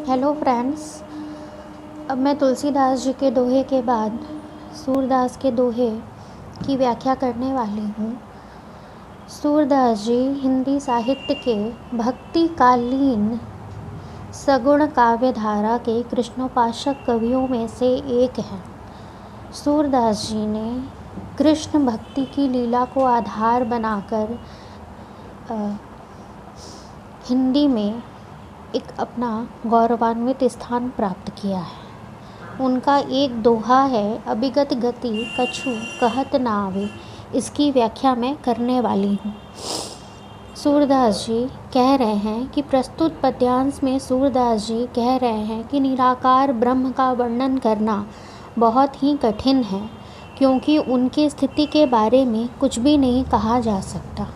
Hello friends. अब मैं तुलसीदास जी के दोहे के बाद सूरदास के दोहे की व्याख्या करने वाली हूँ। सूरदास जी हिंदी साहित्य के भक्तिकालीन सगुण काव्य धारा के कृष्णोपासक कवियों में से एक हैं। सूरदास जी ने कृष्ण भक्ति की लीला को आधार बनाकर हिंदी में एक अपना गौरवान्वित स्थान प्राप्त किया है। उनका एक दोहा है, अभिगत गति कछु कहत न आवे। इसकी व्याख्या मैं करने वाली हूँ। सूरदास जी कह रहे हैं कि प्रस्तुत पद्यांश में सूरदास जी कह रहे हैं कि निराकार ब्रह्म का वर्णन करना बहुत ही कठिन है, क्योंकि उनकी स्थिति के बारे में कुछ भी नहीं कहा जा सकता।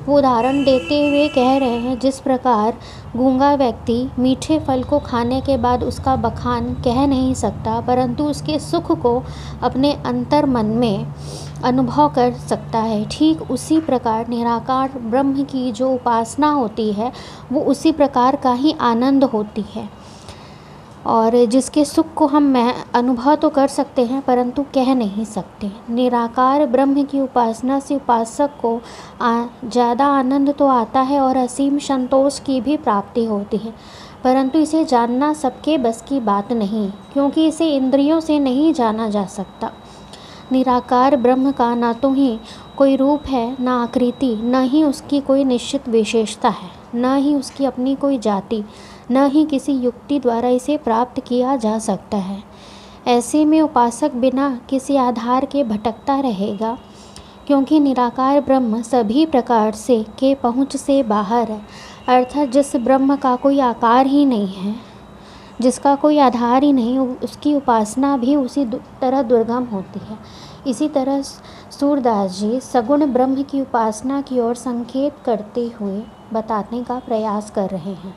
वो उदाहरण देते हुए कह रहे हैं, जिस प्रकार गूंगा व्यक्ति मीठे फल को खाने के बाद उसका बखान कह नहीं सकता, परंतु उसके सुख को अपने अंतर मन में अनुभव कर सकता है, ठीक उसी प्रकार निराकार ब्रह्म की जो उपासना होती है वो उसी प्रकार का ही आनंद होती है, और जिसके सुख को हम अनुभव तो कर सकते हैं परंतु कह नहीं सकते। निराकार ब्रह्म की उपासना से उपासक को ज़्यादा आनंद तो आता है और असीम संतोष की भी प्राप्ति होती है, परंतु इसे जानना सबके बस की बात नहीं, क्योंकि इसे इंद्रियों से नहीं जाना जा सकता। निराकार ब्रह्म का ना तो ही कोई रूप है, ना आकृति, न ही उसकी कोई निश्चित विशेषता है, न ही उसकी अपनी कोई जाति, न ही किसी युक्ति द्वारा इसे प्राप्त किया जा सकता है। ऐसे में उपासक बिना किसी आधार के भटकता रहेगा, क्योंकि निराकार ब्रह्म सभी प्रकार से के पहुँच से बाहर है। अर्थात जिस ब्रह्म का कोई आकार ही नहीं है, जिसका कोई आधार ही नहीं, उसकी उपासना भी उसी तरह दुर्गम होती है। इसी तरह सूरदास जी सगुण ब्रह्म की उपासना की ओर संकेत करते हुए बताने का प्रयास कर रहे हैं।